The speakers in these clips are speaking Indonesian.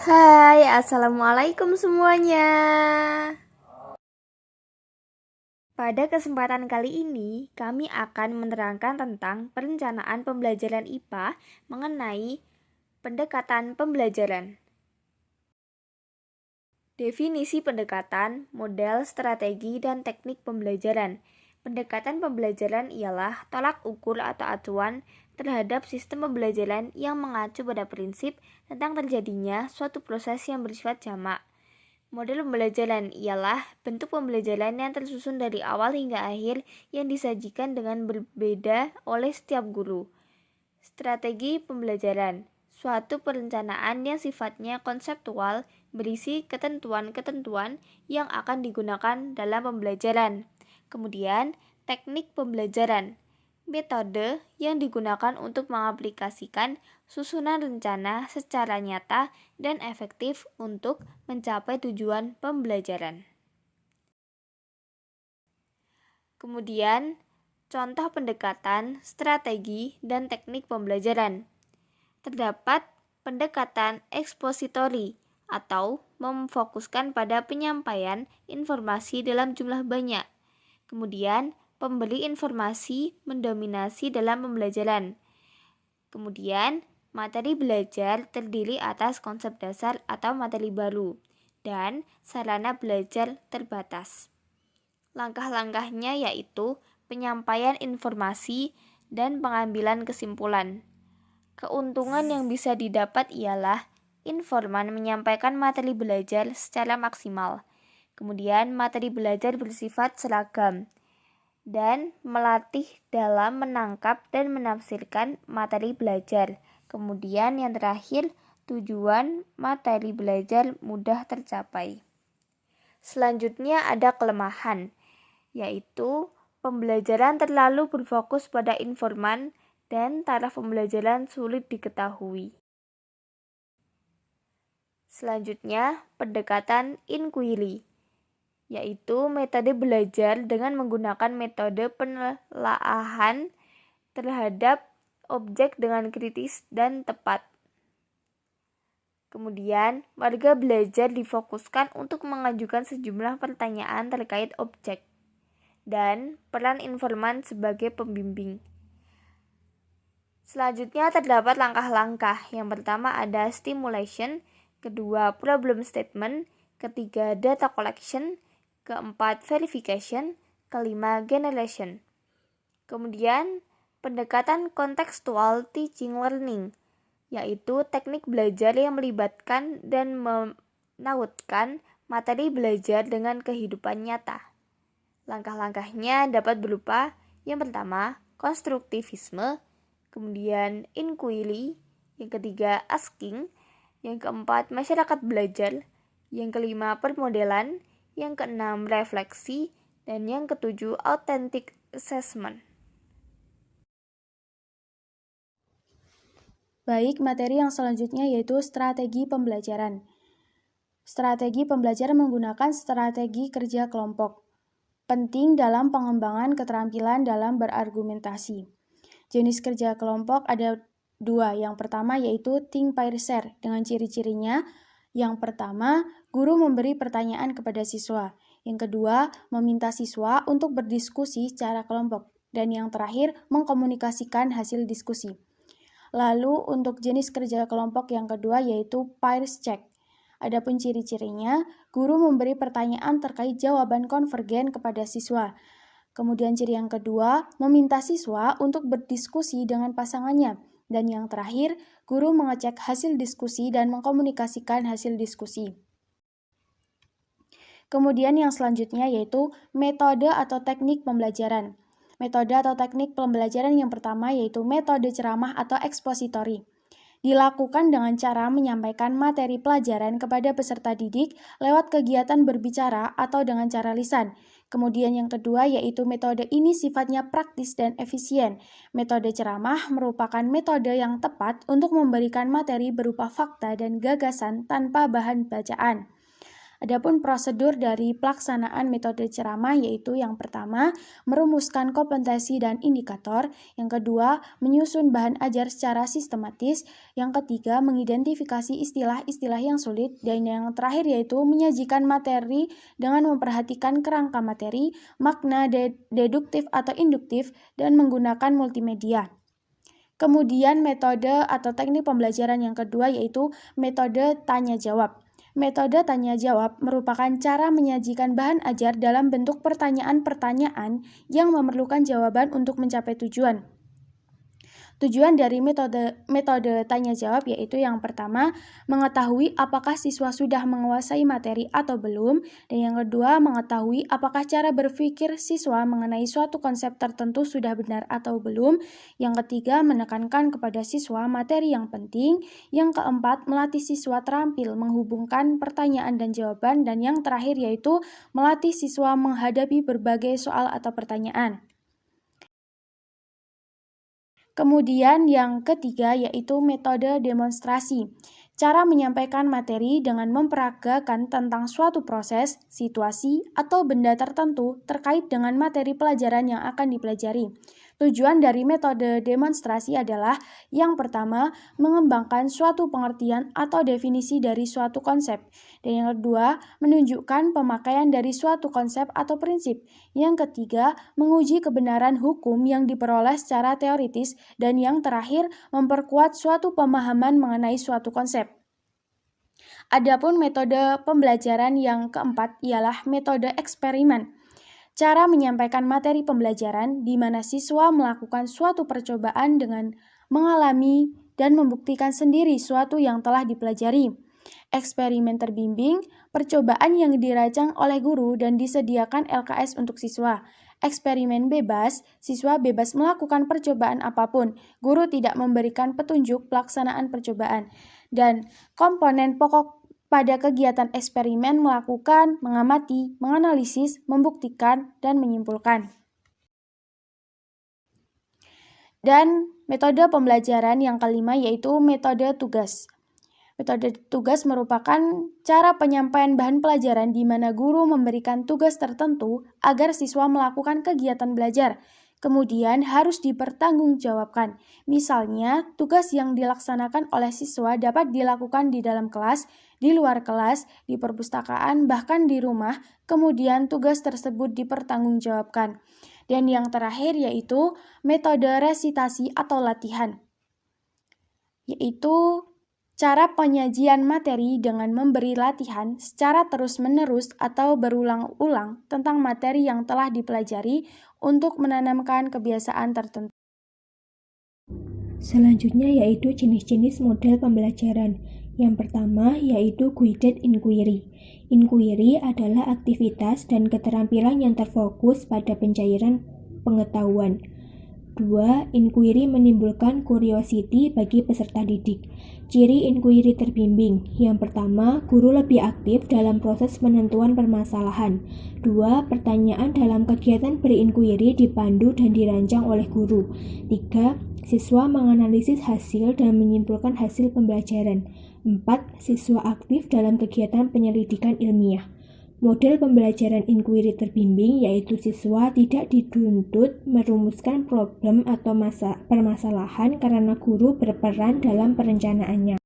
Hai, assalamualaikum semuanya. Pada kesempatan kali ini, kami akan menerangkan tentang perencanaan pembelajaran IPA mengenai pendekatan pembelajaran. Definisi pendekatan, model, strategi, dan teknik pembelajaran. Pendekatan pembelajaran ialah tolak ukur atau acuan terhadap sistem pembelajaran yang mengacu pada prinsip tentang terjadinya suatu proses yang bersifat jamak. Model pembelajaran ialah bentuk pembelajaran yang tersusun dari awal hingga akhir yang disajikan dengan berbeda oleh setiap guru. Strategi pembelajaran, suatu perencanaan yang sifatnya konseptual berisi ketentuan-ketentuan yang akan digunakan dalam pembelajaran. Kemudian, teknik pembelajaran, metode yang digunakan untuk mengaplikasikan susunan rencana secara nyata dan efektif untuk mencapai tujuan pembelajaran. Kemudian, contoh pendekatan, strategi, dan teknik pembelajaran. Terdapat pendekatan ekspositori atau memfokuskan pada penyampaian informasi dalam jumlah banyak. Kemudian, pemberi informasi mendominasi dalam pembelajaran. Kemudian, materi belajar terdiri atas konsep dasar atau materi baru, dan sarana belajar terbatas. Langkah-langkahnya yaitu penyampaian informasi dan pengambilan kesimpulan. Keuntungan yang bisa didapat ialah informan menyampaikan materi belajar secara maksimal. Kemudian, materi belajar bersifat seragam dan melatih dalam menangkap dan menafsirkan materi belajar. Kemudian yang terakhir, tujuan materi belajar mudah tercapai. Selanjutnya ada kelemahan, yaitu pembelajaran terlalu berfokus pada informan dan taraf pembelajaran sulit diketahui. Selanjutnya, pendekatan inquiry, yaitu metode belajar dengan menggunakan metode penelaahan terhadap objek dengan kritis dan tepat. Kemudian, warga belajar difokuskan untuk mengajukan sejumlah pertanyaan terkait objek dan peran informan sebagai pembimbing. Selanjutnya terdapat langkah-langkah. Yang pertama ada stimulation, kedua problem statement, ketiga data collection, keempat verification, kelima generation. Kemudian pendekatan kontekstual teaching learning, yaitu teknik belajar yang melibatkan dan menautkan materi belajar dengan kehidupan nyata. Langkah-langkahnya dapat berupa yang pertama, konstruktivisme, kemudian inquiry, yang ketiga asking, yang keempat masyarakat belajar, yang kelima permodelan, yang keenam refleksi, dan yang ketujuh authentic assessment. Baik, materi yang selanjutnya yaitu strategi pembelajaran. Strategi pembelajaran menggunakan strategi kerja kelompok. Penting dalam pengembangan keterampilan dalam berargumentasi. Jenis kerja kelompok ada dua. Yang pertama yaitu think, pair, share. Dengan ciri-cirinya, yang pertama, guru memberi pertanyaan kepada siswa. Yang kedua, meminta siswa untuk berdiskusi secara kelompok. Dan yang terakhir, mengkomunikasikan hasil diskusi. Lalu untuk jenis kerja kelompok yang kedua yaitu peers check. Adapun ciri-cirinya, guru memberi pertanyaan terkait jawaban konvergen kepada siswa. Kemudian ciri yang kedua, meminta siswa untuk berdiskusi dengan pasangannya. Dan yang terakhir, guru mengecek hasil diskusi dan mengkomunikasikan hasil diskusi. Kemudian yang selanjutnya yaitu metode atau teknik pembelajaran. Metode atau teknik pembelajaran yang pertama yaitu metode ceramah atau ekspositori. Dilakukan dengan cara menyampaikan materi pelajaran kepada peserta didik lewat kegiatan berbicara atau dengan cara lisan. Kemudian yang kedua yaitu metode ini sifatnya praktis dan efisien. Metode ceramah merupakan metode yang tepat untuk memberikan materi berupa fakta dan gagasan tanpa bahan bacaan. Adapun prosedur dari pelaksanaan metode ceramah yaitu yang pertama, merumuskan kompetensi dan indikator, yang kedua, menyusun bahan ajar secara sistematis, yang ketiga, mengidentifikasi istilah-istilah yang sulit, dan yang terakhir yaitu menyajikan materi dengan memperhatikan kerangka materi, makna deduktif atau induktif, dan menggunakan multimedia. Kemudian metode atau teknik pembelajaran yang kedua yaitu metode tanya-jawab. Metode tanya-jawab merupakan cara menyajikan bahan ajar dalam bentuk pertanyaan-pertanyaan yang memerlukan jawaban untuk mencapai tujuan. Tujuan dari metode tanya-jawab yaitu yang pertama, mengetahui apakah siswa sudah menguasai materi atau belum, dan yang kedua, mengetahui apakah cara berpikir siswa mengenai suatu konsep tertentu sudah benar atau belum, yang ketiga, menekankan kepada siswa materi yang penting, yang keempat, melatih siswa terampil menghubungkan pertanyaan dan jawaban, dan yang terakhir yaitu melatih siswa menghadapi berbagai soal atau pertanyaan. Kemudian yang ketiga yaitu metode demonstrasi. Cara menyampaikan materi dengan memperagakan tentang suatu proses, situasi, atau benda tertentu terkait dengan materi pelajaran yang akan dipelajari. Tujuan dari metode demonstrasi adalah yang pertama, mengembangkan suatu pengertian atau definisi dari suatu konsep. Dan yang kedua, menunjukkan pemakaian dari suatu konsep atau prinsip. Yang ketiga, menguji kebenaran hukum yang diperoleh secara teoritis. Dan yang terakhir, memperkuat suatu pemahaman mengenai suatu konsep. Adapun metode pembelajaran yang keempat ialah metode eksperimen. Cara menyampaikan materi pembelajaran di mana siswa melakukan suatu percobaan dengan mengalami dan membuktikan sendiri suatu yang telah dipelajari. Eksperimen terbimbing, percobaan yang dirancang oleh guru dan disediakan LKS untuk siswa. Eksperimen bebas, siswa bebas melakukan percobaan apapun, guru tidak memberikan petunjuk pelaksanaan percobaan. Dan komponen pokok pada kegiatan eksperimen melakukan, mengamati, menganalisis, membuktikan, dan menyimpulkan. Dan metode pembelajaran yang kelima yaitu metode tugas. Metode tugas merupakan cara penyampaian bahan pelajaran di mana guru memberikan tugas tertentu agar siswa melakukan kegiatan belajar. Kemudian harus dipertanggungjawabkan. Misalnya, tugas yang dilaksanakan oleh siswa dapat dilakukan di dalam kelas, di luar kelas, di perpustakaan, bahkan di rumah. Kemudian tugas tersebut dipertanggungjawabkan. Dan yang terakhir yaitu metode resitasi atau latihan, yaitu cara penyajian materi dengan memberi latihan secara terus-menerus atau berulang-ulang tentang materi yang telah dipelajari untuk menanamkan kebiasaan tertentu. Selanjutnya yaitu jenis-jenis model pembelajaran. Yang pertama yaitu guided inquiry. Inquiry adalah aktivitas dan keterampilan yang terfokus pada pencairan pengetahuan. 2. Inquiry menimbulkan curiosity bagi peserta didik. Ciri inquiry terbimbing. Yang pertama, guru lebih aktif dalam proses penentuan permasalahan. 2. Pertanyaan dalam kegiatan berinquiry dipandu dan dirancang oleh guru. 3. Siswa menganalisis hasil dan menyimpulkan hasil pembelajaran. 4. Siswa aktif dalam kegiatan penyelidikan ilmiah. Model pembelajaran inquiry terbimbing yaitu siswa tidak dituntut merumuskan problem atau permasalahan karena guru berperan dalam perencanaannya.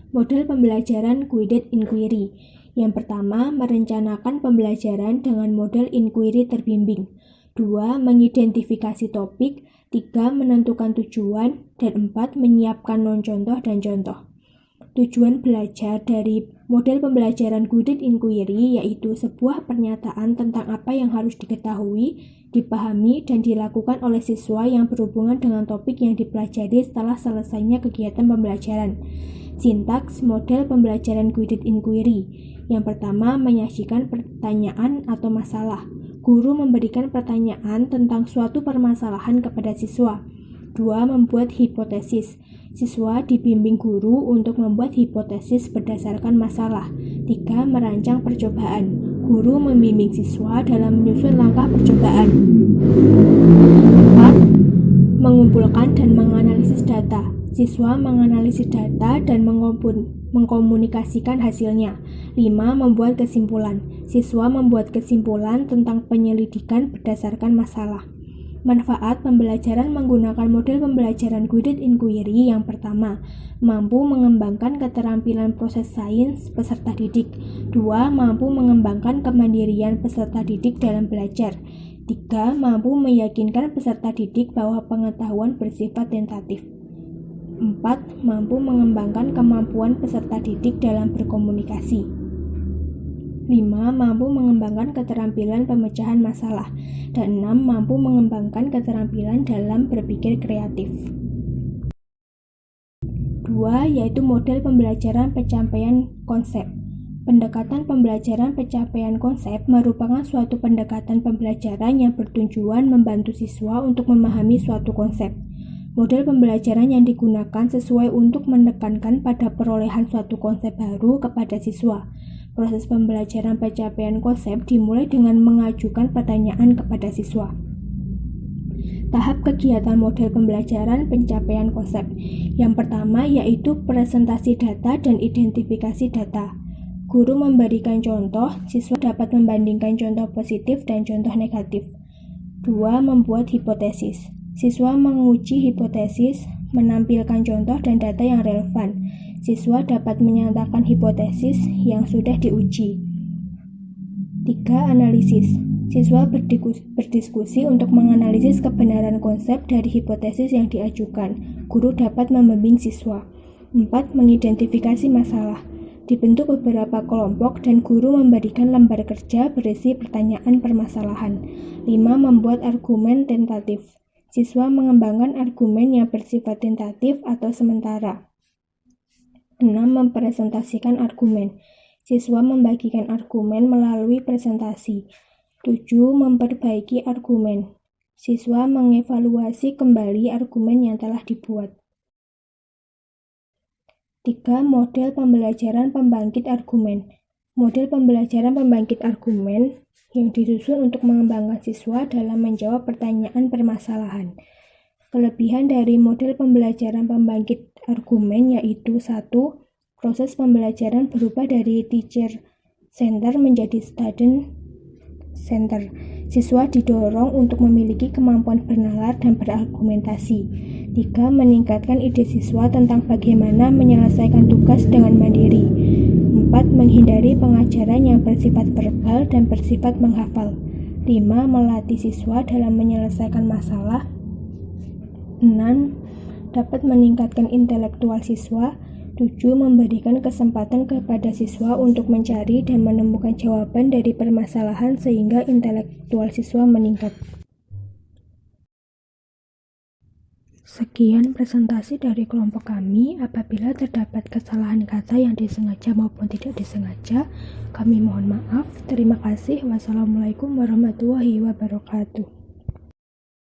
Model pembelajaran guided inquiry. Yang pertama, merencanakan pembelajaran dengan model inquiry terbimbing. 2. Mengidentifikasi topik. 3. Menentukan tujuan. Dan 4. Menyiapkan non-contoh dan contoh. Tujuan belajar dari model pembelajaran guided inquiry yaitu sebuah pernyataan tentang apa yang harus diketahui, dipahami, dan dilakukan oleh siswa yang berhubungan dengan topik yang dipelajari setelah selesainya kegiatan pembelajaran. Sintaks model pembelajaran guided inquiry. Yang pertama, menyajikan pertanyaan atau masalah. Guru memberikan pertanyaan tentang suatu permasalahan kepada siswa. 2. Membuat hipotesis. Siswa dibimbing guru untuk membuat hipotesis berdasarkan masalah. 3. Merancang percobaan. Guru membimbing siswa dalam menyusun langkah percobaan. 4. Mengumpulkan dan menganalisis data. Siswa menganalisis data dan mengkomunikasikan hasilnya. 5. Membuat kesimpulan. Siswa membuat kesimpulan tentang penyelidikan berdasarkan masalah. Manfaat pembelajaran menggunakan model pembelajaran guided inquiry. Yang pertama, mampu mengembangkan keterampilan proses sains peserta didik. 2. Mampu mengembangkan kemandirian peserta didik dalam belajar. 3. Mampu meyakinkan peserta didik bahwa pengetahuan bersifat tentatif. 4. Mampu mengembangkan kemampuan peserta didik dalam berkomunikasi. 5. Mampu mengembangkan keterampilan pemecahan masalah. Dan 6. Mampu mengembangkan keterampilan dalam berpikir kreatif. 2. Yaitu model pembelajaran pencapaian konsep. Pendekatan pembelajaran pencapaian konsep merupakan suatu pendekatan pembelajaran yang bertujuan membantu siswa untuk memahami suatu konsep. Model pembelajaran yang digunakan sesuai untuk menekankan pada perolehan suatu konsep baru kepada siswa. Proses pembelajaran pencapaian konsep dimulai dengan mengajukan pertanyaan kepada siswa. Tahap kegiatan model pembelajaran pencapaian konsep. Yang pertama yaitu presentasi data dan identifikasi data. Guru memberikan contoh, siswa dapat membandingkan contoh positif dan contoh negatif. 2. Membuat hipotesis. Siswa menguji hipotesis, menampilkan contoh dan data yang relevan. Siswa dapat menyatakan hipotesis yang sudah diuji. 3. Analisis. Siswa berdiskusi untuk menganalisis kebenaran konsep dari hipotesis yang diajukan. Guru dapat membimbing siswa. 4. Mengidentifikasi masalah. Dibentuk beberapa kelompok dan guru memberikan lembar kerja berisi pertanyaan permasalahan. 5. Membuat argumen tentatif. Siswa mengembangkan argumen yang bersifat tentatif atau sementara. 6. Mempresentasikan argumen. Siswa membagikan argumen melalui presentasi. 7. Memperbaiki argumen. Siswa mengevaluasi kembali argumen yang telah dibuat. 3. Model pembelajaran pembangkit argumen. Model pembelajaran pembangkit argumen yang disusun untuk mengembangkan siswa dalam menjawab pertanyaan permasalahan. Kelebihan dari model pembelajaran pembangkit argumen yaitu 1. Proses pembelajaran berubah dari teacher center menjadi student center. Siswa didorong untuk memiliki kemampuan bernalar dan berargumentasi. 3. Meningkatkan ide siswa tentang bagaimana menyelesaikan tugas dengan mandiri. 4. Menghindari pengajaran yang bersifat verbal dan bersifat menghafal. 5. Melatih siswa dalam menyelesaikan masalah. 6. Dapat meningkatkan intelektual siswa. 7. Memberikan kesempatan kepada siswa untuk mencari dan menemukan jawaban dari permasalahan sehingga intelektual siswa meningkat. Sekian presentasi dari kelompok kami. Apabila terdapat kesalahan kata yang disengaja maupun tidak disengaja, kami mohon maaf. Terima kasih. Wassalamualaikum warahmatullahi wabarakatuh.